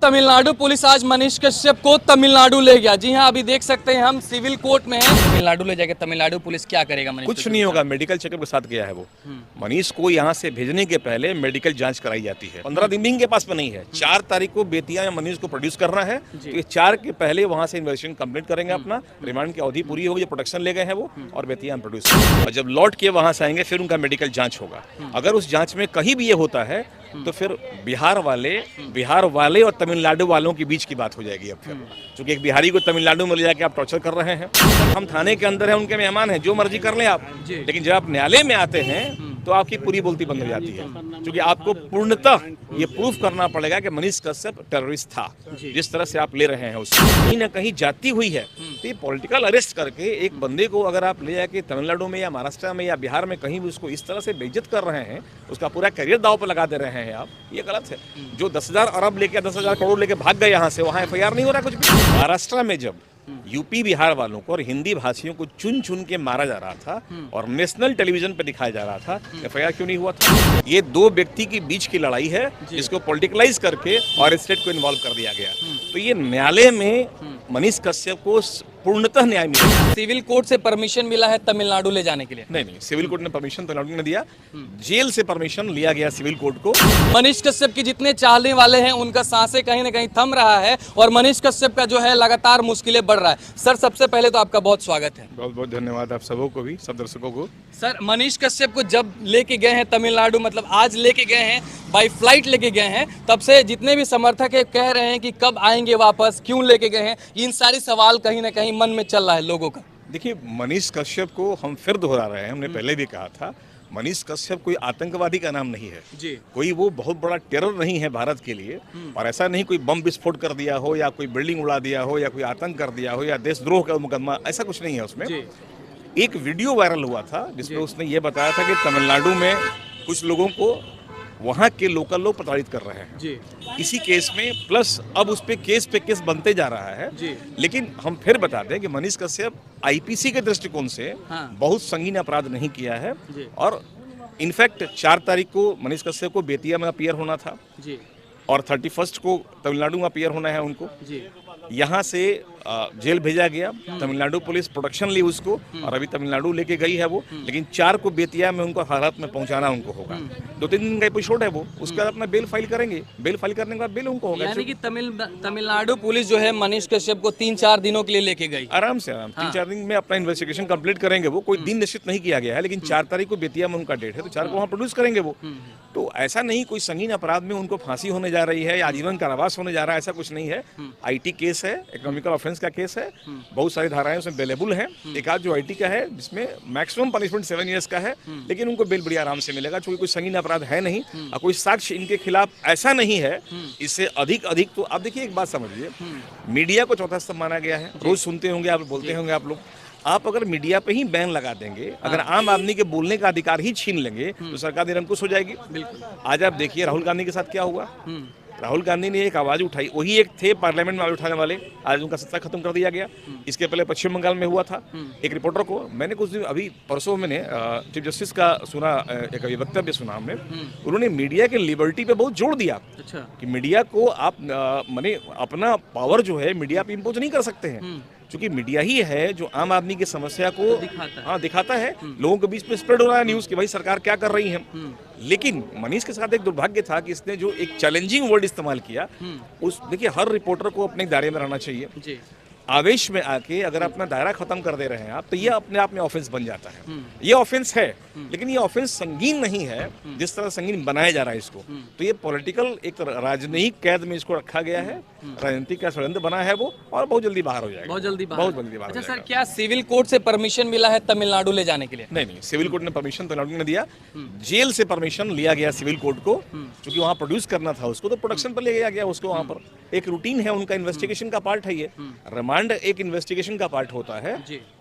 Tamil Nadu police आज मनीष कश्यप को तमिलनाडु ले गया। जी हाँ, अभी देख सकते हैं हम सिविल कोर्ट में हैं। तमिलनाडु ले जाके तमिलनाडु पुलिस क्या करेगा? मनीष कुछ नहीं होगा, मेडिकल चेकअप के साथ गया है वो। मनीष को यहाँ से भेजने के पहले मेडिकल जांच कराई जाती है। 15 दिन भी इनके पास में नहीं है। 4 तारीख को बेतिया में मनीष को प्रोड्यूस करना है, तो ये 4 के पहले वहाँ से इन्वेस्टिगेशन कंप्लीट करेंगे। अपना रिमांड की अवधि पूरी होगी, जो प्रोटेक्शन ले गए हैं वो, और बेतिया में प्रोड्यूस, और जब लौट के वहाँ से आएंगे फिर उनका मेडिकल जांच होगा। अगर उस जांच में कहीं भी ये होता है तो फिर बिहार वाले और तमिलनाडु वालों के बीच की बात हो जाएगी। अब फिर क्योंकि एक बिहारी को तमिलनाडु में ले जाके आप टॉर्चर कर रहे हैं। हम थाने के अंदर हैं, उनके मेहमान हैं, जो मर्जी कर लें आप, लेकिन जब आप न्यायालय में आते हैं तो आपकी पूरी बोलती बंद हो जाती है, क्योंकि आपको पूर्णतः ये प्रूफ करना पड़ेगा कि मनीष कश्यप टेररिस्ट था, जिस तरह से आप ले रहे हैं उसको कहीं ना कहीं जाती हुई है। तो ये पॉलिटिकल अरेस्ट करके एक बंदे को अगर आप ले जाके तमिलनाडु में या महाराष्ट्र में या बिहार में कहीं भी उसको इस तरह से बेइज्जत कर रहे हैं, उसका पूरा करियर दांव पर लगा दे रहे हैं आप, ये गलत है। जो 10,000 अरब लेके 10,000 करोड़ लेके भाग गए यहाँ से, वहाँ FIR नहीं हो रहा कुछ भी। महाराष्ट्र में जब यूपी बिहार वालों को और हिंदी भाषियों को चुन चुन के मारा जा रहा था और नेशनल टेलीविजन पे दिखाया जा रहा था, FIR क्यों नहीं हुआ था? ये 2 व्यक्ति के बीच की लड़ाई है, जिसको पॉलिटिकलाइज करके और स्टेट को इन्वॉल्व कर दिया गया। तो ये न्यायालय में मनीष कश्यप को पूर्णतः न्याय मिला। सिविल कोर्ट से परमिशन मिला है तमिलनाडु ले जाने के लिए? नहीं, सिविल कोर्ट ने परमिशन तमिलनाडु ने दिया, जेल से परमिशन लिया गया सिविल कोर्ट को। मनीष कश्यप की जितने चाहने वाले हैं उनका सांसें कहीं ना कहीं थम रहा है और मनीष कश्यप का जो है लगातार मुश्किलें बढ़ रहा है। सर, सबसे पहले तो आपका बहुत स्वागत है। बहुत बहुत धन्यवाद आप सबों को भी, सब दर्शकों को। सर, मनीष कश्यप को जब लेके गए हैं तमिलनाडु, मतलब आज लेके गए हैं, बाय फ्लाइट लेके गए हैं, तब से जितने भी समर्थक है कह रहे हैं कि कब आएंगे वापस, क्यों लेके गए हैं, इन सारी सवाल कहीं ना कहीं मन में चल रहा है लोगों का। देखिए, मनीष कश्यप को हम फिर दोहरा रहे हैं, हमने पहले भी कहा था, मनीष कश्यप कोई आतंकवादी का नाम नहीं है जी। कोई वो बहुत बड़ा टेरर नहीं है भारत के लिए, और ऐसा नहीं कोई बम विस्फोट कर दिया हो या कोई बिल्डिंग उड़ा दिया हो या कोई आतंक कर दिया हो या देशद्रोह का मुकदमा, ऐसा कुछ नहीं है उसमें। एक वीडियो वायरल हुआ था जिसमें उसने ये बताया था कि तमिलनाडु में कुछ लोगों को वहाँ के लोकल लोग प्रताड़ित कर रहे हैं जी। इसी केस में, प्लस अब उस पे केस बनते जा रहा है जी। लेकिन हम फिर बता दें कि मनीष कश्यप IPC के दृष्टिकोण से बहुत संगीन अपराध नहीं किया है, और इनफैक्ट 4 तारीख को मनीष कश्यप को बेतिया में अपीयर होना था जी, और 31 को तमिलनाडु में अपीयर होना है उनको जी। यहाँ से जेल भेजा गया। तमिलनाडु पुलिस प्रोटेक्शन ली उसको, और अभी तमिलनाडु लेके गई है वो, लेकिन 4 को बेतिया में उनको हालात में पहुंचाना उनको होगा। 2-3 दिन का एपिसोड है वो, उसके बाद अपना बेल फाइल करेंगे, बेल फाइल करने के बाद बेल उनको होगा। यानी कि तमिलनाडु पुलिस जो है मनीष कश्यप को 3-4 दिनों के लिए लेके गई। आराम 3-4 दिन में अपना इन्वेस्टिगेशन कंप्लीट करेंगे वो। कोई दिन निश्चित नहीं किया गया है, लेकिन 4 तारीख को बेतिया में उनका डेट है, तो 4 को वहाँ प्रोड्यूस करेंगे वो। तो ऐसा नहीं कोई संगीन अपराध में उनको फांसी होने जा रही है या आजीवन कारावास होने जा रहा है, ऐसा कुछ नहीं है। IT केस है, इकोनॉमिकल ऑफेंस का केस है, बहुत सारी धाराएं उसमें अवेलेबल हैं। एक आध जो IT का है जिसमें मैक्सिमम पनिशमेंट 7 ईयर्स का है, लेकिन उनको बेल बड़ी आराम से मिलेगा, क्योंकि कोई संगीन अपराध है नहीं और कोई साक्ष्य इनके खिलाफ ऐसा नहीं है। इससे अधिक तो आप देखिए, एक बात समझिए, मीडिया को चौथा स्तंभ माना गया है। रोज सुनते होंगे आप, बोलते होंगे आप लोग, आप अगर मीडिया पे ही बैन लगा देंगे, अगर आम आदमी के बोलने का अधिकार ही छीन लेंगे, तो सरकार निरंकुश हो जाएगी। आज आप देखिए राहुल गांधी के साथ क्या हुआ। राहुल गांधी ने एक आवाज उठाई, वही एक थे पार्लियामेंट में आवाज उठाने वाले, आज उनका सत्ता खत्म कर दिया गया। इसके पहले पश्चिम बंगाल में हुआ था, एक रिपोर्टर को मैंने कुछ दिन अभी परसों मैंने चीफ जस्टिस का सुना, एक वक्तव्य सुना हमने, उन्होंने मीडिया के लिबर्टी पे बहुत जोर दिया। अच्छा। कि मीडिया को आप माने अपना पावर जो है मीडिया पे इम्पोज नहीं कर सकते हैं, क्योंकि मीडिया ही है जो आम आदमी की समस्या को दिखाता है, लोगों के बीच में स्प्रेड हो रहा है न्यूज़ कि भाई सरकार क्या कर रही है। लेकिन मनीष के साथ एक दुर्भाग्य था कि इसने जो एक चैलेंजिंग वर्ड इस्तेमाल किया, उस देखिए हर रिपोर्टर को अपने दायरे में रहना चाहिए जी। आवेश में आके अगर अपना दायरा खत्म कर दे रहे हैं आप, तो ये अपने आप में ऑफेंस बन जाता है। ये ऑफेंस है, लेकिन ये ऑफेंस संगीन नहीं है जिस तरह संगीन बनाया जा रहा है इसको। तो ये पॉलिटिकल एक राजनयिक कैद में इसको रखा गया है, राजनीतिक का षड्यंत्र बना है वो, और बहुत जल्दी बाहर हो जाएगा, बहुत जल्दी बाहर। अच्छा सर, क्या सिविल कोर्ट से परमिशन मिला है तमिलनाडु ले जाने के लिए? नहीं, सिविल कोर्ट ने परमिशन तमिलनाडु ने दिया, जेल से परमिशन लिया गया सिविल कोर्ट को, क्योंकि वहाँ प्रोड्यूस करना था उसको, तो प्रोडक्शन पर ले गया उसको। वहाँ पर एक रूटीन है उनका, इन्वेस्टिगेशन का पार्ट है ये। रिमांड एक इन्वेस्टिगेशन का पार्ट होता है,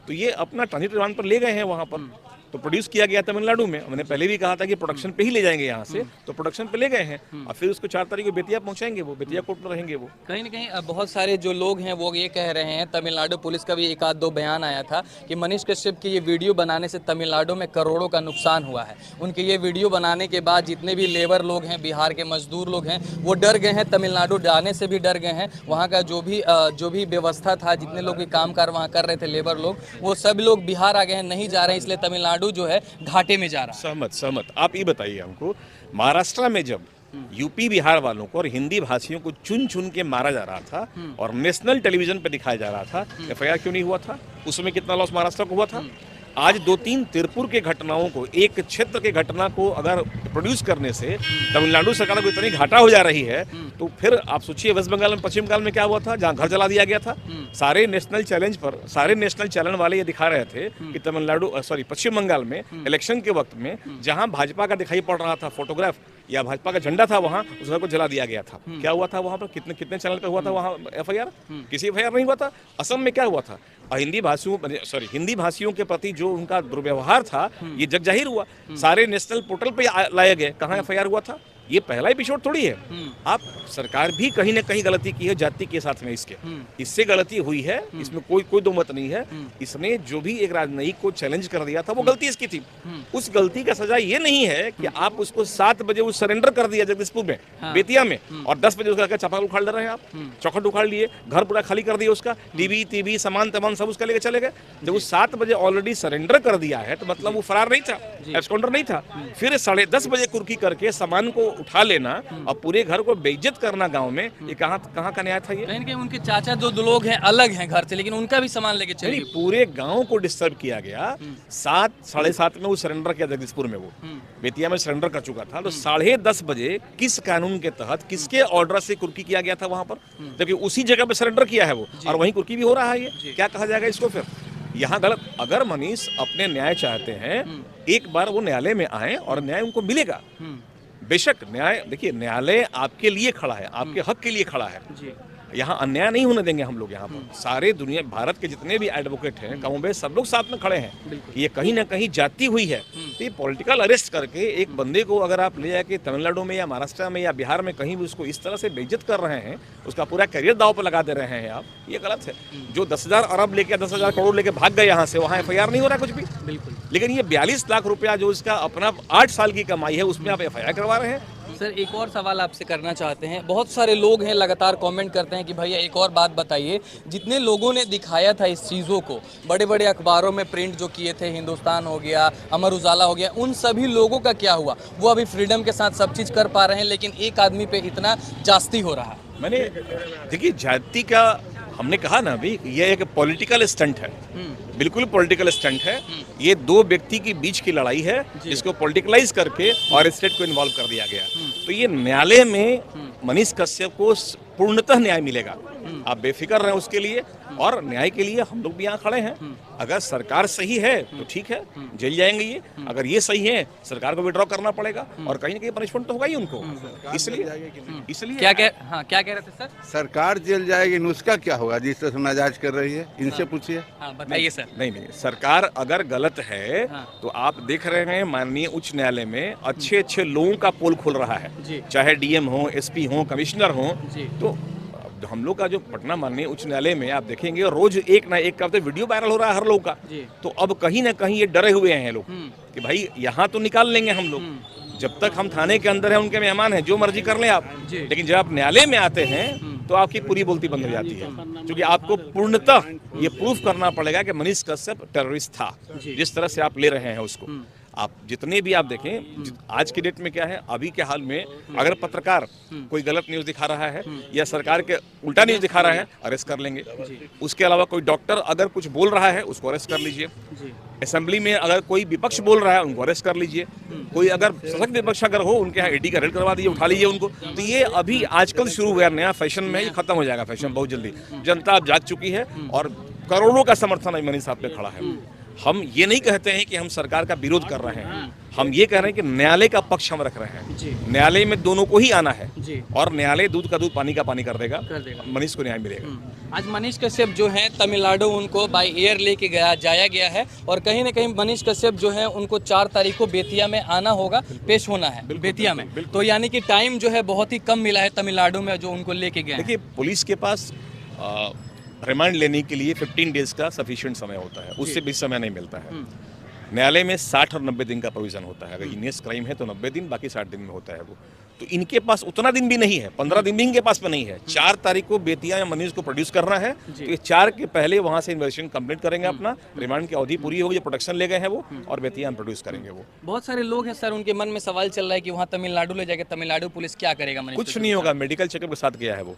तो ये अपना ट्रांजिट रिमांड पर ले गए हैं वहाँ पर। तो प्रोड्यूस किया गया तमिलनाडु में। हमने पहले भी कहा था कि प्रोडक्शन पे ही ले जाएंगे यहाँ से, तो प्रोडक्शन पे ले गए हैं और फिर उसको 4 तारीख को बेतिया पहुंचाएंगे, वो बेतिया कोर्ट में रहेंगे वो। कहीं ना कहीं बहुत सारे जो लोग हैं वो ये कह रहे हैं, तमिलनाडु पुलिस का भी एक आध दो बयान आया था कि मनीष कश्यप की ये वीडियो बनाने से तमिलनाडु में करोड़ों का नुकसान हुआ है। उनके ये वीडियो बनाने के बाद जितने भी लेबर लोग हैं, बिहार के मजदूर लोग हैं, वो डर गए हैं, तमिलनाडु जाने से भी डर गए हैं। वहाँ का जो भी व्यवस्था था, जितने लोग भी कामकाज वहाँ कर रहे थे लेबर लोग, वो सब लोग बिहार आ गए हैं, नहीं जा रहे हैं, इसलिए तमिलनाडु जो है घाटे में जा रहा है। सहमत। आप ये बताइए हमको, महाराष्ट्र में जब यूपी बिहार वालों को और हिंदी भाषियों को चुन चुन के मारा जा रहा था और नेशनल टेलीविजन पे दिखाया जा रहा था, एफआईआर क्यों नहीं हुआ था? उसमें कितना लॉस महाराष्ट्र को हुआ था? आज 2-3 तिरपुर के घटनाओं को, एक क्षेत्र के घटना को अगर प्रोड्यूस करने से तमिलनाडु सरकार को इतनी घाटा हो जा रही है, तो फिर आप सोचिए वेस्ट बंगाल में, पश्चिम बंगाल में क्या हुआ था, जहां घर जला दिया गया था। सारे नेशनल चैनल वाले ये दिखा रहे थे कि पश्चिम बंगाल में इलेक्शन के वक्त में जहां भाजपा का दिखाई पड़ रहा था फोटोग्राफ या भाजपा का झंडा था, वहां उस घर को जला दिया गया था। क्या हुआ था वहां पर? कितने चैनल पे हुआ था वहां एफआईआर? किसी एफआईआर नहीं हुआ था। असम में क्या हुआ था? हिंदी भाषियों के प्रति जो उनका दुर्व्यवहार था, ये जग जाहिर हुआ, सारे नेशनल पोर्टल पे लाए गए। कहाँ एफआईआर हुआ था? ये पहला एपिसोड थोड़ी है। आप सरकार भी कहीं ना कहीं गलती की है जाति के साथ में, इससे गलती हुई है, इसमें कोई दो मत नहीं है। इसने जो भी एक राजनयिक को चैलेंज कर दिया था, वो गलती इसकी थी। उस गलती का सजा ये नहीं है कि आप उसको 7 बजे वो सरेंडर कर दिया जगदीशपुर में, बेतिया में, और 10 बजे उसका चापाकल उखाड़ ले रहे हैं आप, चौखट उखाड़ लिए, घर पूरा खाली कर दिया उसका, टीवी सामान तमाम सब उसका लेके चले गए। जब वो 7 बजे ऑलरेडी सरेंडर कर दिया है, तो मतलब वो फरार नहीं था, एब्सकॉन्डर नहीं था। फिर 10:30 बजे कुर्की करके सामान को उठा लेना और पूरे घर को बेइज्जत करना गांव में, ये कहाँ का न्याय था? ये कहीं कि उनके चाचा जो लोग हैं अलग हैं घर से, लेकिन उनका भी सामान लेके चले। पूरे गांव को डिस्टर्ब किया गया। 7-7:30 में वो सरेंडर किया जगदीशपुर में, वो बेतिया में सरेंडर कर चुका था। तो 10:30 बजे किस कानून के तहत, किसके ऑर्डर से कुर्की किया गया था वहां पर? जबकि उसी जगह पे सरेंडर किया है वो, और वहीं कुर्की भी हो रहा है। ये क्या कहा जाएगा इसको? फिर यहाँ गलत। अगर मनीष अपने न्याय चाहते हैं, एक बार वो न्यायालय में आए और न्याय उनको मिलेगा। बेशक न्याय, देखिए न्यायालय आपके लिए खड़ा है, आपके हक के लिए खड़ा है। यहाँ अन्याय नहीं होने देंगे हम लोग। यहाँ पर सारे दुनिया, भारत के जितने भी एडवोकेट हैं, कम बेश सब लोग साथ में खड़े हैं। ये कहीं ना कहीं जाती हुई है। तो ये पॉलिटिकल अरेस्ट करके एक बंदे को अगर आप ले जाके तमिलनाडु में या महाराष्ट्र में या बिहार में कहीं भी उसको इस तरह से बेइज्जत कर रहे हैं, उसका पूरा करियर दाव पर लगा दे रहे हैं आप, ये गलत है। जो 10,000 अरब लेके 10,000 करोड़ लेके भाग गए यहाँ से, वहाँ एफआईआर नहीं हो रहा कुछ भी। बिल्कुल। लेकिन ये 42 लाख रुपया जो इसका अपना 8 साल की कमाई है, उसमें आप एफआईआर करवा रहे हैं। सर, एक और सवाल आपसे करना चाहते हैं। बहुत सारे लोग हैं लगातार कमेंट करते हैं कि भैया एक और बात बताइए, जितने लोगों ने दिखाया था इस चीज़ों को, बड़े बड़े अखबारों में प्रिंट जो किए थे, हिंदुस्तान हो गया, अमर उजाला हो गया, उन सभी लोगों का क्या हुआ? वो अभी फ्रीडम के साथ सब चीज़ कर पा रहे हैं, लेकिन एक आदमी पे इतना जास्ती हो रहा है। मैंने देखिए, जाति का हमने कहा ना अभी, ये एक पॉलिटिकल स्टंट है, बिल्कुल पॉलिटिकल स्टंट है। ये 2 व्यक्ति के बीच की लड़ाई है, जिसको पॉलिटिकलाइज करके और स्टेट को इन्वॉल्व कर दिया गया। तो ये न्यायालय में मनीष कश्यप को पूर्णतः न्याय मिलेगा, आप बेफिक्र रहें उसके लिए। और न्याय के लिए हम लोग भी यहाँ खड़े हैं। अगर सरकार सही है तो ठीक है, जेल जाएंगे ये। अगर ये सही है, सरकार को विड्रॉ करना पड़ेगा और कहीं ना कहीं पनिशमेंट तो होगा ही उनको। इसलिए क्या कह रहे थे सर? सरकार जेल जाएगी, उसका क्या होगा जिस तरह से नाजायज कर रही है? इनसे पूछिए। बताइए सर। नहीं, सरकार अगर गलत है तो आप देख रहे हैं माननीय उच्च न्यायालय में अच्छे लोगों का पोल खुल रहा है, चाहे डीएम हो, एसपी हो, कमिश्नर हो। तो हम लोग का जो पटना माननीय उच्च न्यायालय में आप देखेंगे रोज एक ना एक का वीडियो वायरल हो रहा है हर लोग का। तो अब कहीं ना कहीं ये डरे हुए हैं लोग कि भाई यहाँ तो निकाल लेंगे हम लोग, जब तक हम थाने के अंदर हैं उनके मेहमान हैं, जो मर्जी कर लें आप। लेकिन जब आप न्यायालय में आते हैं तो आपकी पूरी बोलती बंद हो जाती है, क्योंकि आपको पूर्णतः ये प्रूफ करना पड़ेगा कि मनीष कश्यप टेररिस्ट था, जिस तरह से आप ले रहे हैं उसको। आप जितने भी आप देखें, आज की डेट में क्या है, अभी के हाल में अगर पत्रकार कोई गलत न्यूज़ दिखा रहा है या सरकार के उल्टा न्यूज़ दिखा रहा है, अरेस्ट कर लेंगे। उसके अलावा कोई डॉक्टर अगर कुछ बोल रहा है, उसको अरेस्ट कर लीजिए। असेंबली में अगर कोई विपक्ष बोल रहा है, उनको अरेस्ट कर लीजिए। कोई अगर सशक्त विपक्ष अगर हो, उनके यहाँ ईडी का रेड करवा दीजिए, उठा लीजिए उनको। तो ये अभी आजकल शुरू हुआ नया फैशन में, ये खत्म हो जाएगा फैशन बहुत जल्दी। जनता अब जाग चुकी है और करोड़ों का समर्थन मनीष साहब पे खड़ा है। हम ये नहीं कहते हैं कि हम सरकार का विरोध कर रहे हैं, हम ये कह रहे हैं कि न्यायालय का पक्ष हम रख रहे हैं। जी न्यायालय में दोनों को ही आना है जी और न्यायालय दूध का दूध पानी का पानी कर देगा, कर देगा। मनीष को न्याय मिलेगा। आज मनीष कश्यप जो है तमिलनाडु उनको बाय एयर लेके जाया गया है और कहीं ना कहीं मनीष कश्यप जो है उनको 4 तारीख को बेतिया में आना होगा, पेश होना है बेतिया में। तो यानी कि टाइम जो है बहुत ही कम मिला है तमिलनाडु में जो उनको लेके गए हैं। देखिए, पुलिस के पास रिमांड लेने के लिए 15 डेज का सफिशिएंट समय होता है, उससे भी समय नहीं मिलता है। न्यायालय में 60 और 90 दिन का प्रोविजन होता है। अगर हीनियस क्राइम है तो 90 दिन, बाकी 60 दिन में होता है वो। तो इनके पास उतना दिन भी नहीं है, 15 दिन भी इनके पास में नहीं है। 4 तारीख को बेतिया या मनीष को प्रोड्यूस करना है, तो ये 4 के पहले वहां से इन्वेस्टिगेशन कंप्लीट करेंगे, अपना रिमांड की अवधि पूरी होगी, जो प्रोटेक्शन ले गए हैं वो, और बेतिया में प्रोड्यूस करेंगे वो। बहुत सारे लोग हैं सर, उनके मन में सवाल चल रहा है कि वहाँ तमिलनाडु ले जाके तमिलनाडु पुलिस क्या करेगा मनीष कुछ नहीं होगा, मेडिकल चेकअप के साथ गया है वो।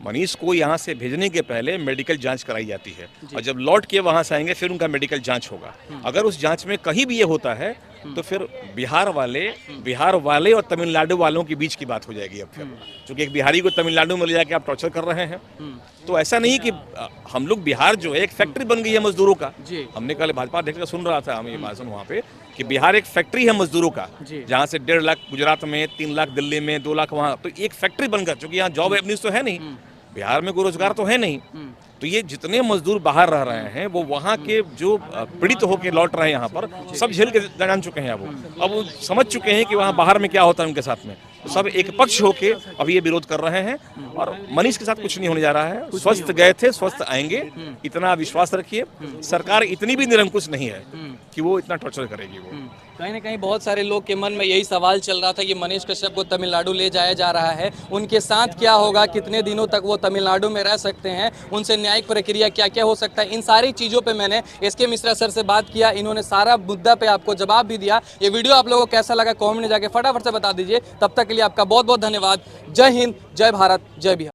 मनीष को यहाँ से भेजने के पहले मेडिकल जांच कराई जाती है और जब लौट के वहां से आएंगे फिर उनका मेडिकल जांच होगा। अगर उस जांच में कहीं भी ये होता है तो फिर बिहार वाले और तमिलनाडु वालों के बीच की बात हो जाएगी। अब फिर क्योंकि एक बिहारी को तमिलनाडु में ले जाके आप टॉर्चर कर रहे हैं, तो ऐसा नहीं कि हम लोग, बिहार जो है एक फैक्ट्री बन गई है मजदूरों का। हमने कल भाजपा अध्यक्ष का सुन रहा था हम ये भाषण वहाँ पे कि बिहार एक फैक्ट्री है मजदूरों का, जहाँ से 1.5 लाख गुजरात में, 3 लाख दिल्ली में, 2 लाख वहाँ, तो एक फैक्ट्री बनकर, क्योंकि यहाँ जॉब एवनीज तो है नहीं, बिहार में कोई रोजगार तो है नहीं, तो ये जितने मजदूर बाहर रह रहे हैं वो वहाँ के जो पीड़ित होकर लौट रहे हैं यहाँ पर, सब झेल के जान चुके हैं। अब वो समझ चुके हैं कि वहाँ बाहर में क्या होता है उनके साथ में, तो सब एक पक्ष होके अब ये विरोध कर रहे हैं। और मनीष के साथ कुछ नहीं होने जा रहा है, स्वस्थ गए थे, स्वस्थ आएंगे, इतना विश्वास रखिए। सरकार इतनी भी निरंकुश नहीं है कि वो इतना टॉर्चर करेगी वो। कहीं ना कहीं बहुत सारे लोग के मन में यही सवाल चल रहा था कि मनीष कश्यप को तमिलनाडु ले जाया जा रहा है, उनके साथ क्या होगा, कितने दिनों तक वो तमिलनाडु में रह सकते हैं, उनसे न्यायिक प्रक्रिया क्या क्या हो सकता है। इन सारी चीज़ों पे मैंने एसके मिश्रा सर से बात किया, इन्होंने सारा मुद्दा पे आपको जवाब भी दिया। ये वीडियो आप लोगों को कैसा लगा कमेंट में जाके फटाफट से बता दीजिए। तब तक के लिए आपका बहुत बहुत धन्यवाद। जय हिंद, जय भारत, जय बिहार।